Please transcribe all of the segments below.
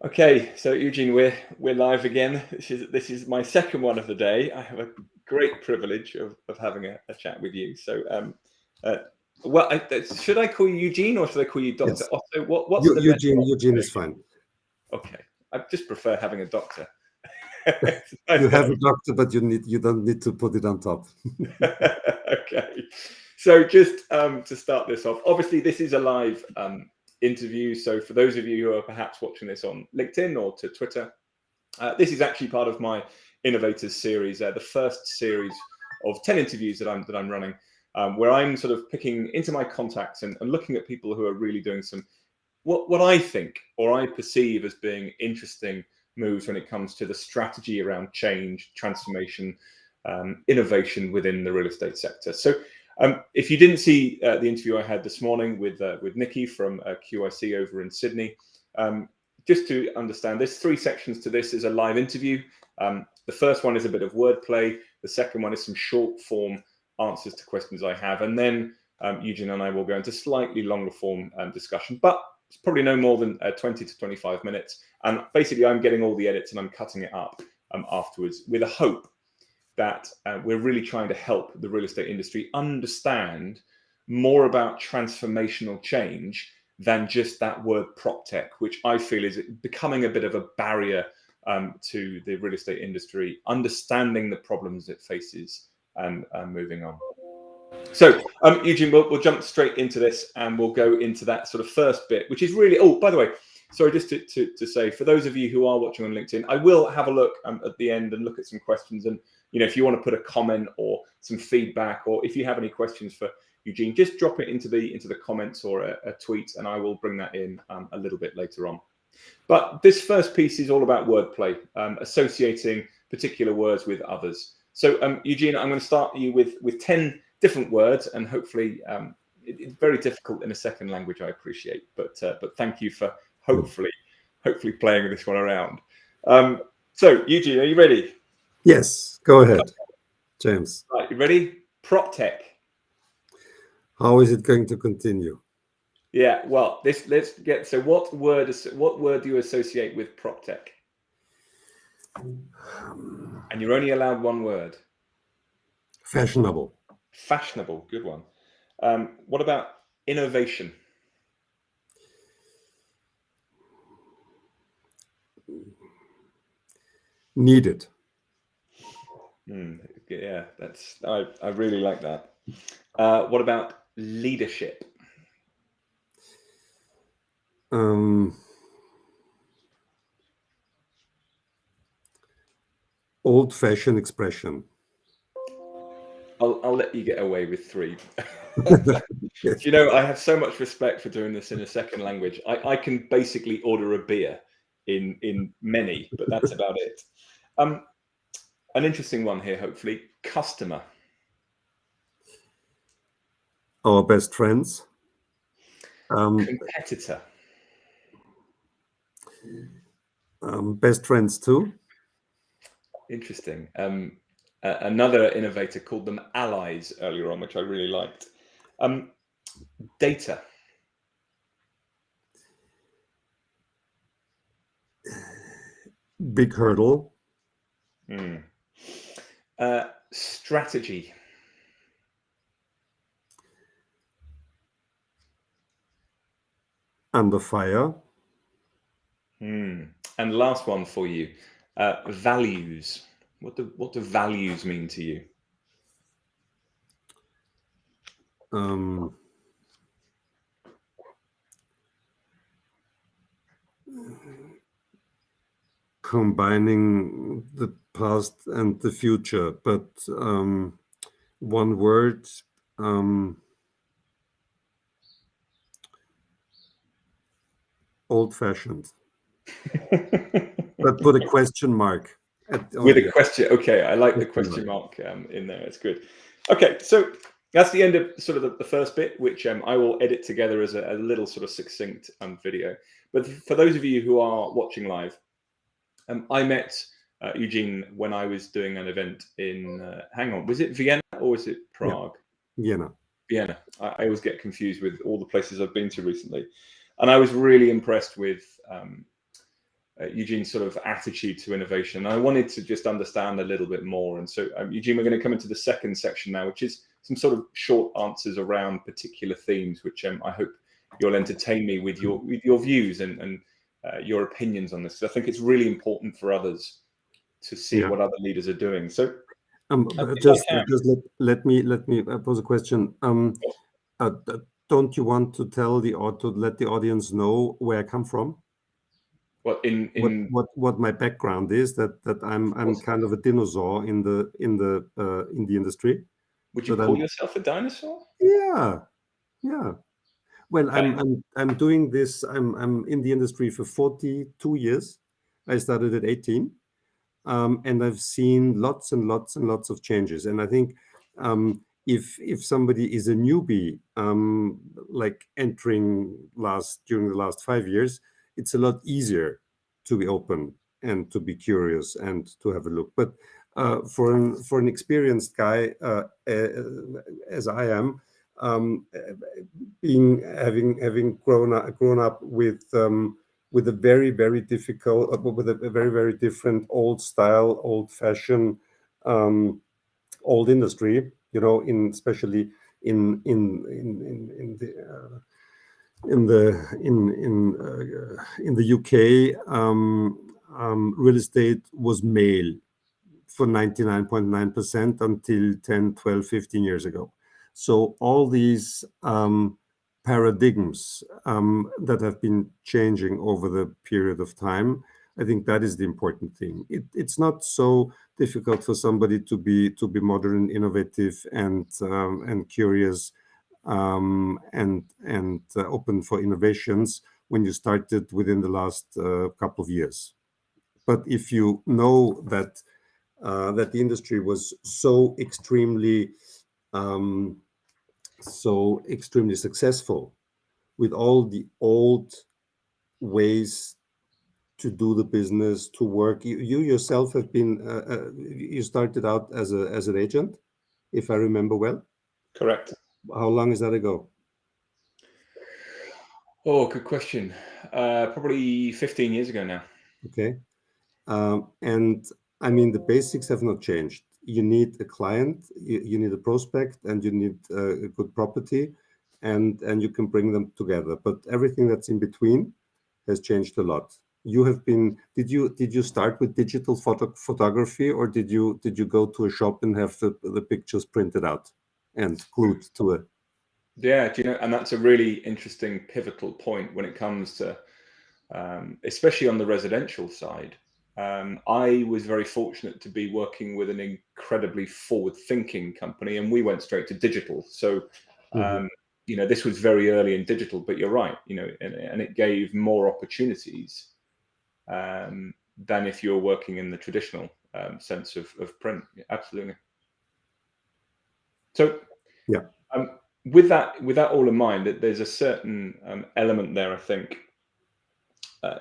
Okay, so Eugene, we're live again. This is my second one of the day. I have a great privilege of having a chat with you. So, should I call you Eugene or should I call you Doctor Yes. Otto? What's the best? Eugene is fine. Okay, I just prefer having a doctor. You have a doctor, but you don't need to put it on top. Okay, so just to start this off, obviously this is a live interview. So for those of you who are perhaps watching this on LinkedIn or to Twitter, this is actually part of my Innovators series, the first series of 10 interviews that I'm running, where I'm sort of picking into my contacts and looking at people who are really doing some what I think or I perceive as being interesting moves when it comes to the strategy around change, transformation, innovation within the real estate sector. So if you didn't see the interview I had this morning with Nikki from QIC over in Sydney, just to understand, there's three sections to this. Is a live interview. The first one is a bit of wordplay. The second one is some short form answers to questions I have. And then Eugene and I will go into slightly longer form discussion, but it's probably no more than 20 to 25 minutes. And basically I'm getting all the edits and I'm cutting it up afterwards with a hope that we're really trying to help the real estate industry understand more about transformational change than just that word prop tech, which I feel is becoming a bit of a barrier to the real estate industry, understanding the problems it faces and moving on. So, Eugene, we'll jump straight into this and we'll go into that sort of first bit, which is really, oh, by the way, sorry, just to say, for those of you who are watching on LinkedIn, I will have a look at the end and look at some questions. And, you know, if you want to put a comment or some feedback, or if you have any questions for Eugene, just drop it into the comments or a tweet, and I will bring that in a little bit later on. But this first piece is all about wordplay, associating particular words with others. So, Eugene, I'm going to start you with 10 different words, and hopefully it's very difficult in a second language, I appreciate, but thank you for hopefully playing this one around. So, Eugene, are you ready? Yes, go ahead, James. Right, you ready? Prop tech. How is it going to continue? Yeah, well, let's get, so what word do you associate with prop tech? And you're only allowed one word. Fashionable. Fashionable, good one. What about innovation? Needed. Yeah, I really like that. What about leadership? Old-fashioned expression. I'll let you get away with 3. You know, I have so much respect for doing this in a second language. I can basically order a beer in many, but that's about it. An interesting one here, hopefully. Customer. Our best friends. Competitor. Best friends too. Interesting. Another innovator called them allies earlier on, which I really liked. Data. Big hurdle. Strategy. Under fire. And last one for you, values. What do values mean to you? Combining the past and the future, but one word. Old-fashioned. But put a question mark. With a question. Okay, I like the question mark in there. It's good. Okay, so that's the end of sort of the first bit, which I will edit together as a little sort of succinct video. But for those of you who are watching live, I met Eugene when I was doing an event in, hang on, was it Vienna or was it Prague? Yeah. Vienna. I always get confused with all the places I've been to recently. And I was really impressed with Eugene's sort of attitude to innovation. And I wanted to just understand a little bit more. And so, Eugene, we're going to come into the second section now, which is some sort of short answers around particular themes, which I hope you'll entertain me with your views and your opinions on this. I think it's really important for others to see what other leaders are doing. So, just let me pose a question. Don't you want to tell to let the audience know where I come from? What what my background is? That I'm kind of a dinosaur in the industry. Would you call yourself a dinosaur? Yeah. Well, I'm doing this. I'm in the industry for 42 years. I started at 18, and I've seen lots and lots and lots of changes. And I think if somebody is a newbie, like entering during the last 5 years, it's a lot easier to be open and to be curious and to have a look. But for an experienced guy as I am, having grown up with a very, very difficult, with a very, very different old style, old fashioned, old industry, especially in the UK, real estate was male for 99.9% until 10, 12, 15 years ago. So all these paradigms that have been changing over the period of time, I think that is the important thing. It's not so difficult for somebody to be modern, innovative, and curious, and open for innovations when you started within the last couple of years. But if you know that the industry was so extremely successful with all the old ways to do the business, to work. You yourself have been, you started out as an agent, if I remember well. Correct. How long is that ago? Oh, good question. Probably 15 years ago now. Okay. And I mean, the basics have not changed. You need a client, you need a prospect, and you need a good property, and you can bring them together. But everything that's in between has changed a lot. You have been. Did you start with digital photography, or did you go to a shop and have the pictures printed out and glued to it? Yeah, and that's a really interesting pivotal point when it comes to, especially on the residential side. I was very fortunate to be working with an incredibly forward-thinking company, and we went straight to digital. So, this was very early in digital, but you're right, and it gave more opportunities than if you're working in the traditional sense of print. Yeah, absolutely. So, yeah. With that all in mind, that there's a certain element there. I think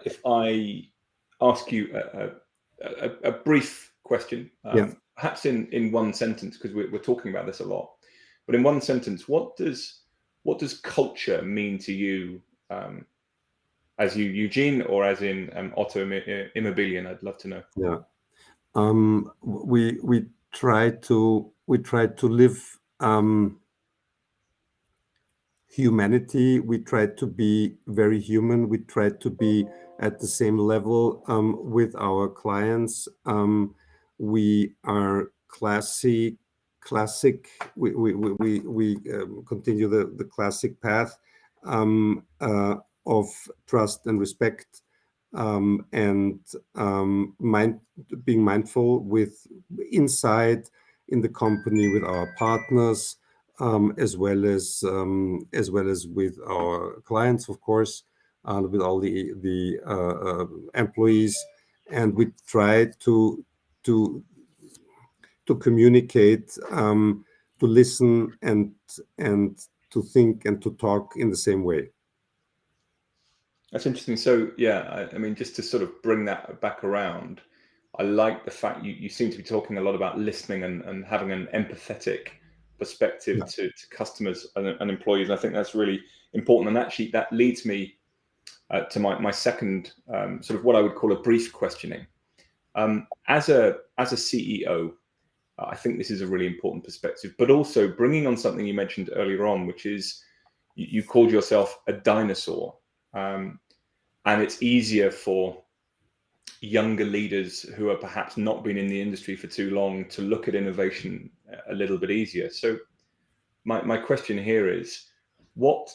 if I ask you a brief question, perhaps in one sentence, because we're talking about this a lot, but in one sentence, what does culture mean to you, as you, Eugene, or as in Otto Immobilien? I'd love to know. Yeah, we try to live humanity. We try to be very human. We try to be at the same level with our clients. We are classic. We continue the classic path of trust and respect, and being mindful with inside in the company with our partners, as well as with our clients, of course, with all the employees, and we try to communicate, to listen, and to think and to talk in the same way. That's interesting. So yeah, I mean, just to sort of bring that back around, I like the fact you seem to be talking a lot about listening and having an empathetic perspective to customers and employees. I think that's really important. And actually that leads me to my second sort of what I would call a brief questioning. As a CEO, I think this is a really important perspective, but also bringing on something you mentioned earlier on, which is you called yourself a dinosaur. And it's easier for younger leaders who are perhaps not been in the industry for too long to look at innovation a little bit easier. So my question here is, what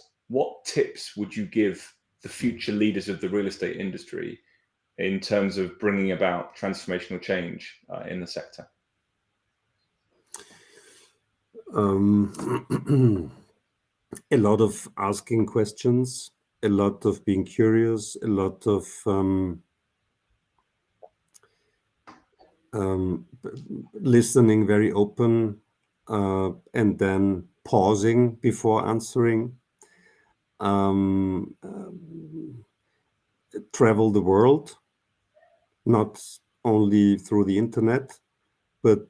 tips would you give the future leaders of the real estate industry in terms of bringing about transformational change in the sector? A lot of asking questions, a lot of being curious, a lot of listening very open, and then pausing before answering. Travel the world, not only through the internet, but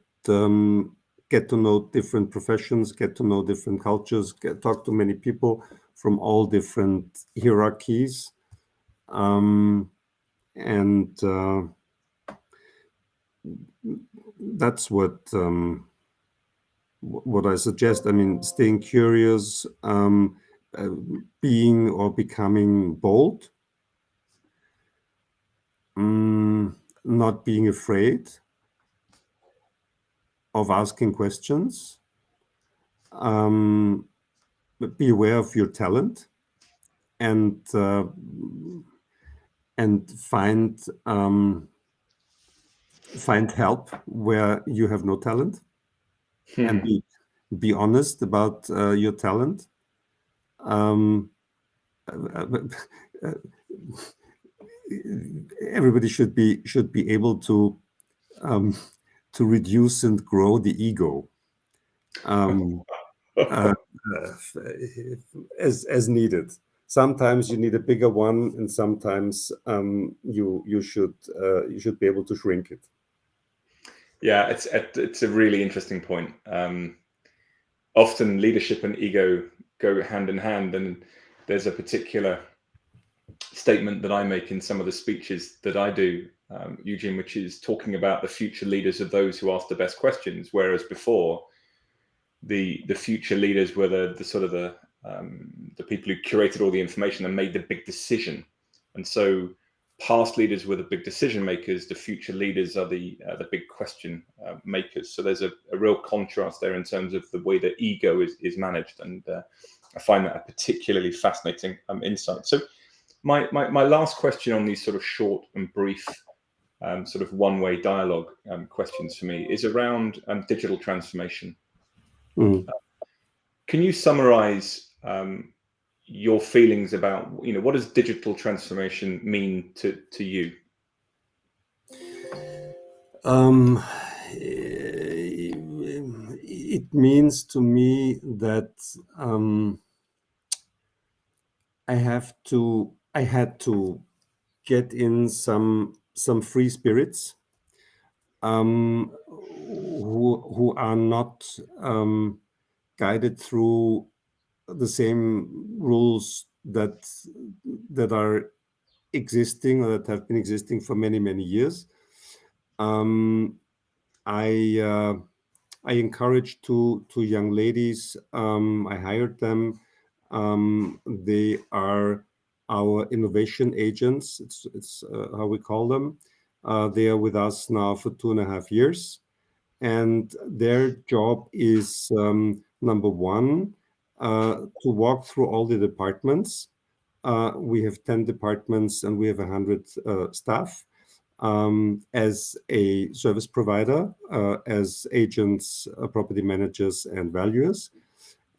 get to know different professions, get to know different cultures, talk to many people from all different hierarchies. And that's what I suggest. I mean, staying curious, being or becoming bold, not being afraid of asking questions, be aware of your talent, and find help where you have no talent, and be honest about your talent. Everybody should be able to reduce and grow the ego as needed. Sometimes you need a bigger one, and sometimes you should be able to shrink it. Yeah, it's a really interesting point. Often leadership and ego go hand in hand, and there's a particular statement that I make in some of the speeches that I do, Eugene, which is talking about the future leaders of those who ask the best questions, whereas before the future leaders were the sort of the people who curated all the information and made the big decision. And so past leaders were the big decision makers, the future leaders are the big question makers. So there's a real contrast there in terms of the way that ego is managed, and I find that a particularly fascinating insight. So my last question on these sort of short and brief sort of one-way dialogue questions for me is around digital transformation. Can you summarize your feelings about, what does digital transformation mean to you? It means to me that I had to get in some free spirits who are not guided through the same rules that are existing or that have been existing for many years. I encouraged two young ladies. I hired them. They are our innovation agents. It's how we call them. They are with us now for 2.5 years, and their job is number one, to walk through all the departments. We have 10 departments and we have 100 staff. As a service provider, as agents, property managers, and valuers.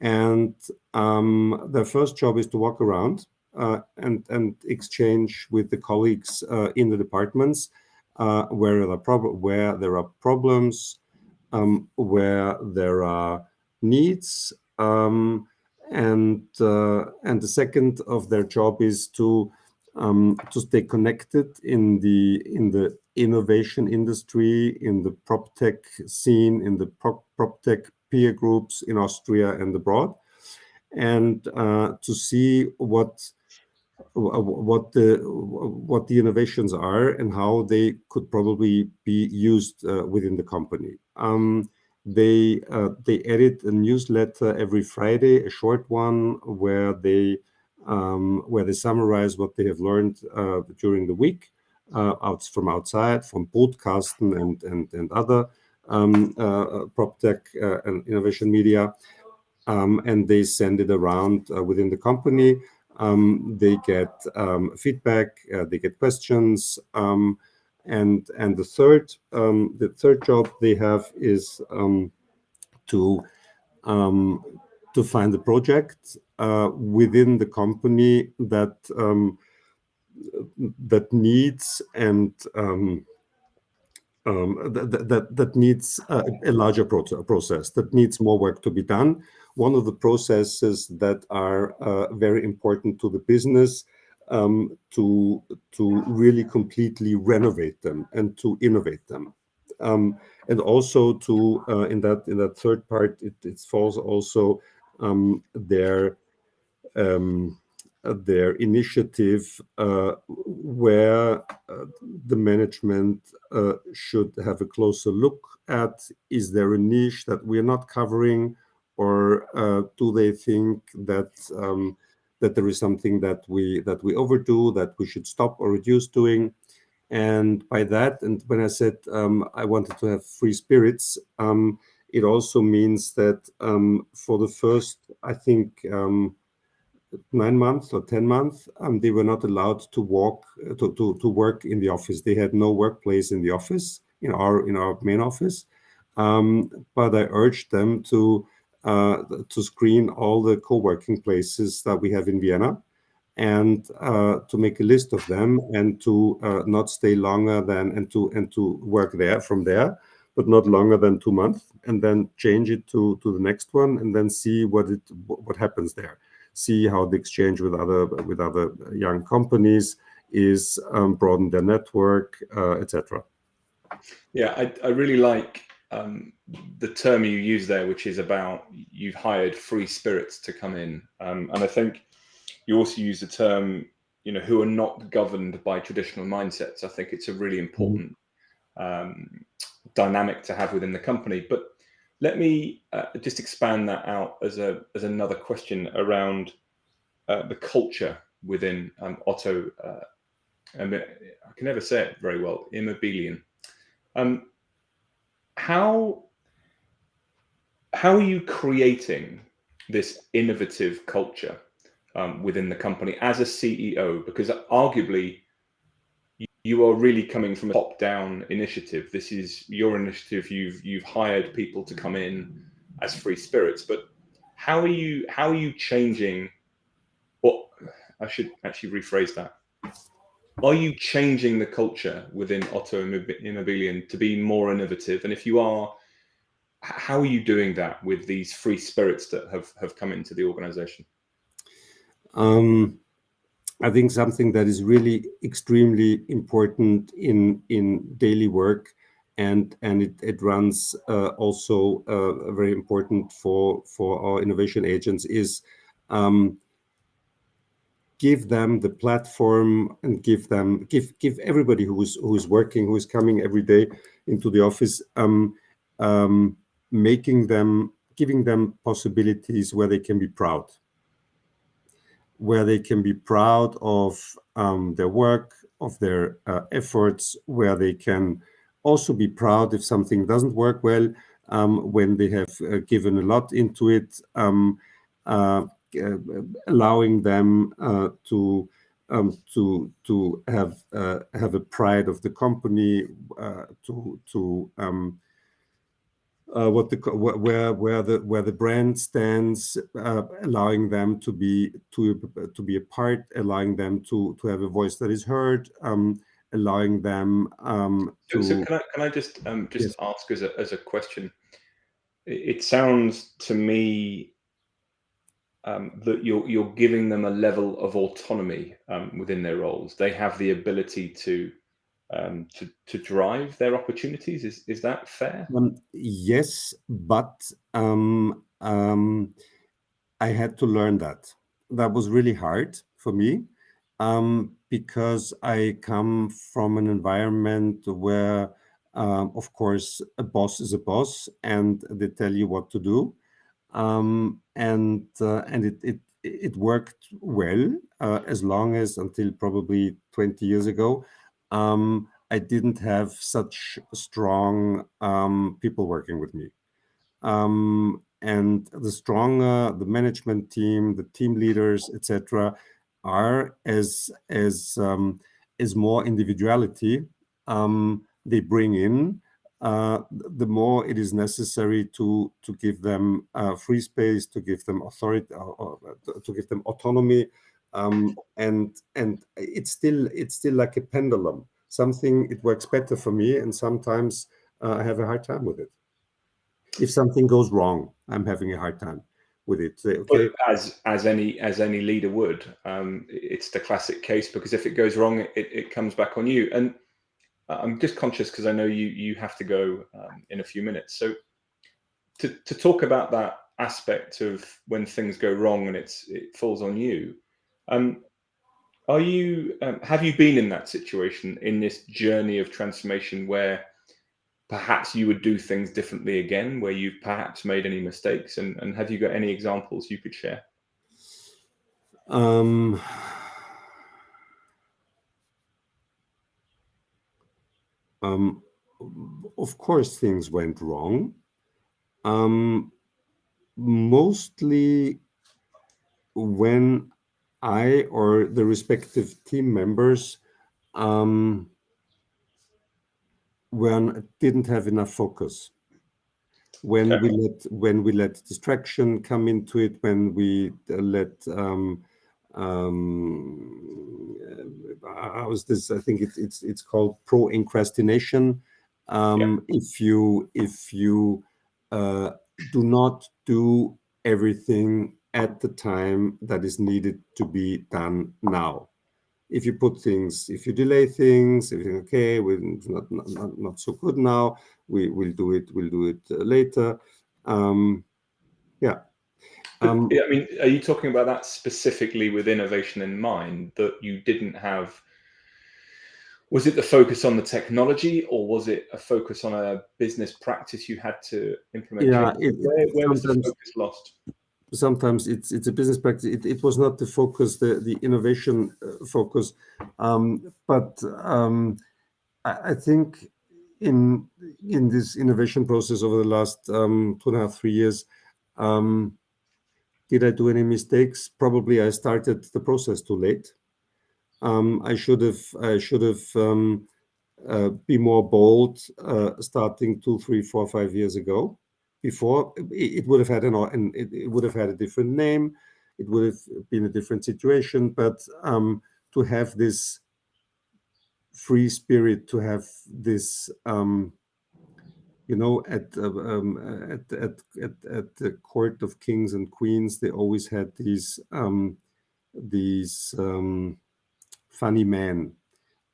And their first job is to walk around and exchange with the colleagues in the departments where there are problems, where there are needs. And the second of their job is to stay connected in the innovation industry, in the prop tech scene, in the prop tech peer groups in Austria and abroad, and to see what what the innovations are and how they could probably be used within the company. They edit a newsletter every Friday, a short one where they summarize what they have learned during the week from outside, from podcasten and other prop tech and innovation media, and they send it around within the company. They get feedback, they get questions, and the third job they have is to um, to find a project within the company that needs and that needs a larger process, that needs more work to be done. One of the processes that are very important to the business, to really completely renovate them and to innovate them. And also to in that third part, it falls also their um, their initiative where the management should have a closer look at, is there a niche that we're not covering, or do they think that there is something that we overdo, that we should stop or reduce doing. And by that, and when I said I wanted to have free spirits, it also means that for the first, I think, 9 months or 10 months, they were not allowed to walk to work in the office. They had no workplace in the office, in our main office. But I urged them to screen all the co-working places that we have in Vienna, and to make a list of them, and to not stay longer than, and to work there from there, but not longer than 2 months, and then change it to the next one, and then see what happens there. See how the exchange with other young companies is, broaden their network, etc. Yeah, I really like the term you use there, which is about you've hired free spirits to come in, and I think you also use the term, who are not governed by traditional mindsets. I think it's a really important dynamic to have within the company. But let me just expand that out as another question around the culture within Otto. I can never say it very well. Immobilien. How are you creating this innovative culture within the company as a CEO? Because arguably, you are really coming from a top-down initiative. This is your initiative. You've hired people to come in as free spirits. But how are you changing? Or I should actually rephrase that. Are you changing the culture within Otto Immobilien to be more innovative? And if you are, how are you doing that with these free spirits that have come into the organization? I think something that is really extremely important in daily work, and it runs also very important for our innovation agents, is give them the platform, and give everybody who's working, who is coming every day into the office, giving them possibilities where they can be proud, of their work, of their efforts, where they can also be proud if something doesn't work well, when they have given a lot into it, uh, allowing them to have a pride of the company, to where the brand stands, allowing them to be a part, allowing them to have a voice that is heard, allowing them So to. can I just Yes. ask as a question? It sounds to me that you're giving them a level of autonomy within their roles. They have the ability to drive their opportunities. Is that fair? Yes, but I had to learn that. That was really hard for me, because I come from an environment where, of course, a boss is a boss, and they tell you what to do, and it worked well, as long as until probably 20 years ago. I didn't have such strong people working with me. And the stronger the management team, the team leaders, etc., are, as more individuality they bring in, the more it is necessary to give them free space, to give them authority, or to give them autonomy, and it's still like a pendulum. Something it works better for me, and sometimes I have a hard time with it. If something goes wrong, I'm having a hard time with it. Say, But okay, as any leader would, it's the classic case, because if it goes wrong, it comes back on you. And I'm just conscious, because I know you have to go in a few minutes. So to talk about that aspect of when things go wrong and it falls on you, are you have you been in that situation in this journey of transformation where perhaps you would do things differently again, where you've perhaps made any mistakes, and have you got any examples you could share? um, um, of course, things went wrong. Mostly when I or the respective team members didn't have enough focus. When Okay. we let distraction come into it, when we let how is this? I think it's called proincrestination. Yeah. If you uh, do not do everything at the time that is needed to be done now. If you delay things, if you think, okay, it's not so good now, we'll do it later. Um, yeah. But Um, I mean, are you talking about that specifically with innovation in mind, that you didn't have? Was it the focus on the technology, or was it a focus on a business practice you had to implement yeah, change? it Where was the sometimes focus lost? it's a business practice. It was not the focus, the innovation focus, but I think in in this innovation process over the last 2.5, 3 years, um, did I do any mistakes? Probably I started the process too late. I should have be more bold, starting 2, 3, 4, 5 years ago. Before it would have had it would have had a different name. It would have been a different situation. But to have this free spirit, to have this, at the court of kings and queens, they always had these funny men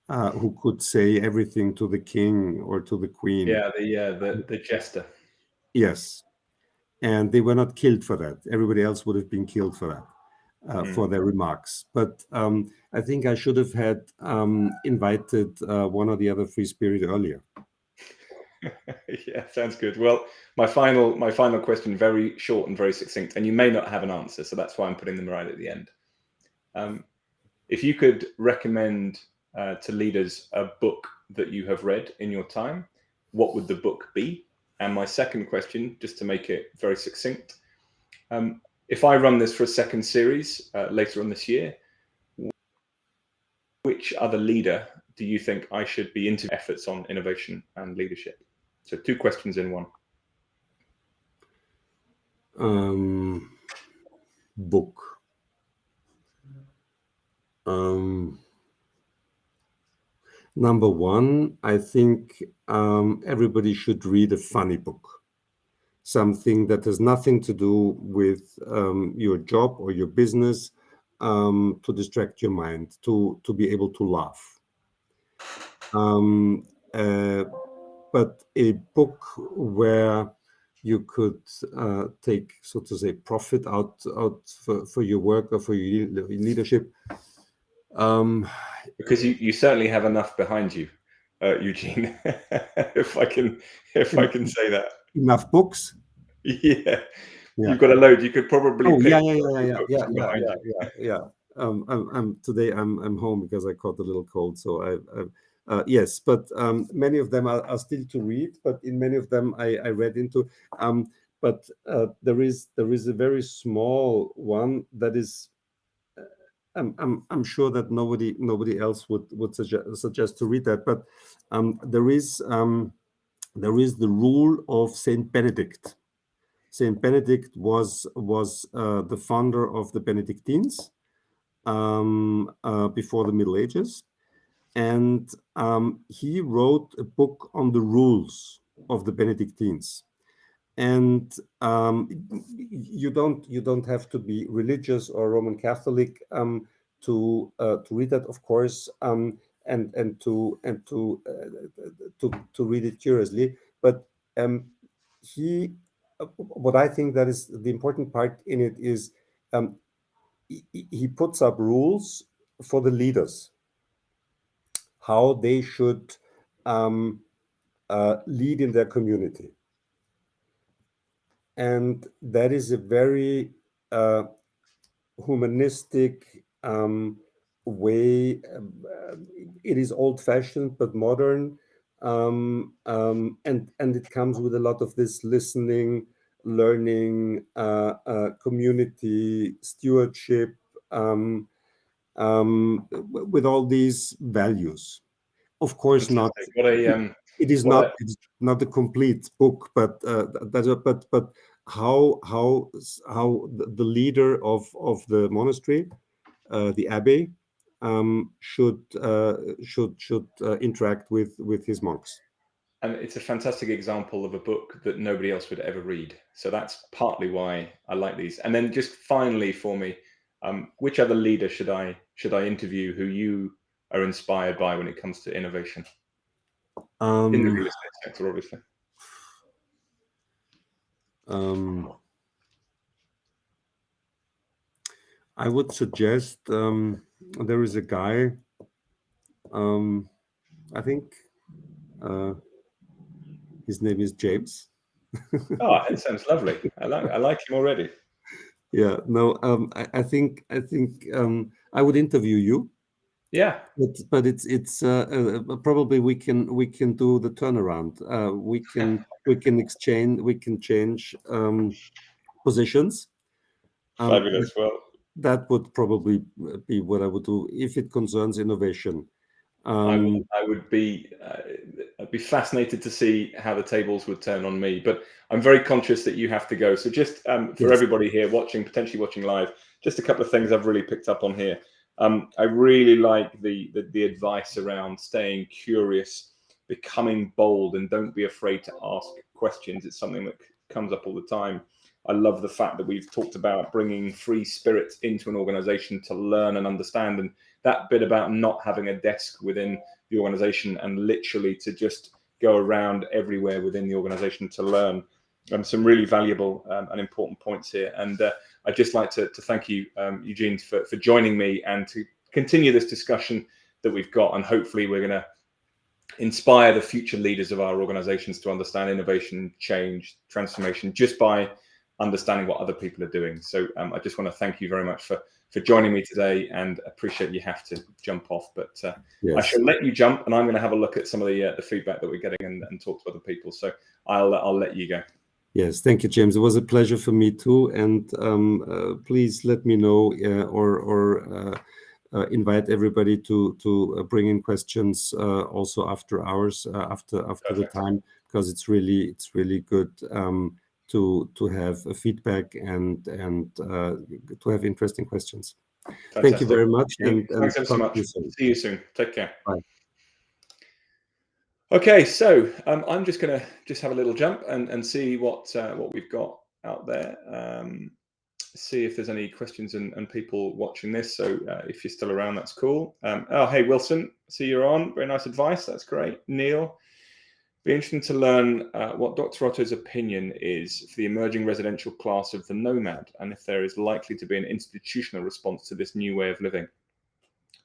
who could say everything to the king or to the queen. Yeah, the jester. Yes, and they were not killed for that. Everybody else would have been killed for that, for Mm. their remarks. But I think I should have had invited one or the other free spirit earlier. Yeah, sounds good. Well, my final question, very short and very succinct, and you may not have an answer, so that's why I'm putting them right at the end. Um, if you could recommend to leaders a book that you have read in your time, what would the book be? And my second question, just to make it very succinct, if I run this for a second series later on this year, which other leader do you think I should be into efforts on innovation and leadership? So two questions in one. Um, Book. Um, Number one, I think everybody should read a funny book, something that has nothing to do with your job or your business, to distract your mind, to be able to laugh. Um, uh, but a book where you could take, so to say, profit out for your work or for your leadership. Because you certainly have enough behind you, Eugene. if I can say that. Enough books. Yeah. Yeah. You've got a load. You could probably Oh pick yeah, books from behind you. yeah. Today I'm home because I caught a little cold. So yes, but many of them are still to read. But in many of them I read into. But there is a very small one that is. I'm sure that nobody else would suggest to read that. But there is the rule of Saint Benedict. Saint Benedict was the founder of the Benedictines before the Middle Ages, and he wrote a book on the rules of the Benedictines. And you don't have to be religious or Roman Catholic to read that, of course, and to read it curiously. But he what I think that is the important part in it is um, he puts up rules for the leaders, how they should lead in their community. And that is a very humanistic way. It is old-fashioned but modern, and it comes with a lot of this listening, learning, community stewardship, with all these values. Of course, not. Fantastic. What a It is what not. a It's not a complete book, but but how the leader of the monastery, the abbey, should interact with his monks. and it's a fantastic example of a book that nobody else would ever read. So that's partly why I like these. And then just finally for me, which other leader should I interview who you are inspired by when it comes to innovation in the Um, real estate sector, obviously? um, I would suggest there is a guy. I think his name is James. Oh, it sounds lovely. I like him already. Yeah, no, I think I would interview you, Yeah, but it's probably we can do the turnaround. We can change positions. fabulous. Well, That would probably be what I would do if it concerns innovation. Um, I would be I'd be fascinated to see how the tables would turn on me. But I'm very conscious that you have to go. So just for yes. everybody here watching, potentially watching live, just a couple of things I've really picked up on here. I really like the advice around staying curious, becoming bold, and don't be afraid to ask questions. It's something that comes up all the time. I love the fact that we've talked about bringing free spirit into an organization to learn and understand, and that bit about not having a desk within the organization and literally to just go around everywhere within the organization to learn. Some really valuable and important points here. And I'd just like to thank you, Eugene, for joining me and to continue this discussion that we've got. And hopefully we're going to inspire the future leaders of our organizations to understand innovation, change, transformation, just by understanding what other people are doing. So I just want to thank you very much for joining me today, and appreciate you have to jump off. But I Yes. shall let you jump, and I'm going to have a look at some of the feedback that we're getting and talk to other people. So I'll let you go. Yes, thank you, James. It was a pleasure for me too. And please let me know or invite everybody to bring in questions also after hours, after the Perfect. time, because it's really good to have a feedback and to have interesting questions. Fantastic. Thank you very much, and Thanks ever so talk much. to you soon. See you soon. Take care. Bye. Okay, so I'm just going to have a little jump and see what we've got out there. See if there's any questions and people watching this. So if you're still around, that's cool. Oh, hey, Wilson, see you're on. Very nice advice. That's great. Neil, be interesting to learn what Dr. Otto's opinion is for the emerging residential class of the nomad, and if there is likely to be an institutional response to this new way of living.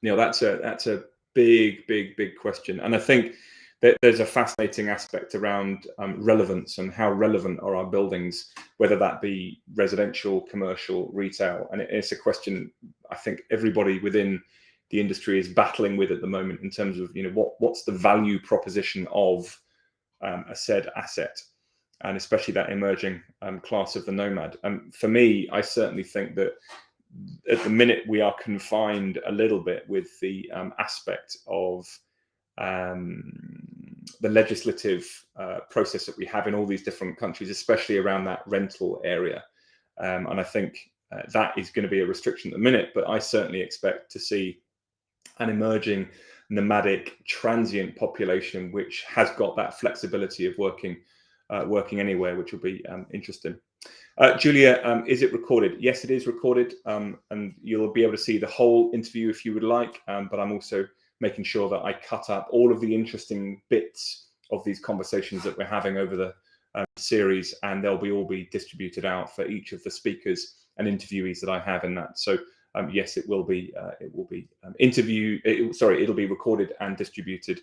Neil, that's a big question, and I think that there's a fascinating aspect around relevance and how relevant are our buildings, whether that be residential, commercial, retail, and it's a question I think everybody within the industry is battling with at the moment in terms of, you know, what's the value proposition of a said asset, and especially that emerging class of the nomad. For me, I certainly think that at the minute we are confined a little bit with the aspect of the legislative process that we have in all these different countries, especially around that rental area. And I think that is going to be a restriction at the minute, but I certainly expect to see an emerging nomadic transient population which has got that flexibility of working anywhere, which will be interesting. Julia, is it recorded? Yes, it is recorded, and you'll be able to see the whole interview if you would like, but I'm also making sure that I cut up all of the interesting bits of these conversations that we're having over the series, and they'll all be distributed out for each of the speakers and interviewees that I have in that. So yes, it will be it'll be recorded and distributed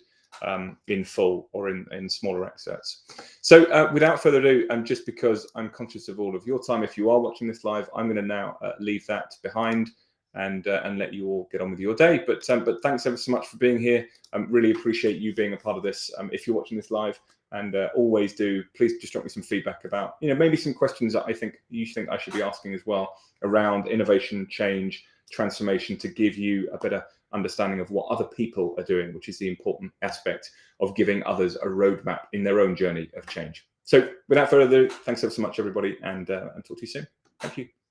in full or in smaller excerpts. So without further ado, and just because I'm conscious of all of your time, if you are watching this live, I'm going to now leave that behind and let you all get on with your day. But thanks ever so much for being here. Really appreciate you being a part of this. If you're watching this live, and always do, please just drop me some feedback about, you know, maybe some questions that you think I should be asking as well around innovation, change, transformation, to give you a better understanding of what other people are doing, which is the important aspect of giving others a roadmap in their own journey of change. So without further ado, thanks ever so much, everybody, and talk to you soon. Thank you.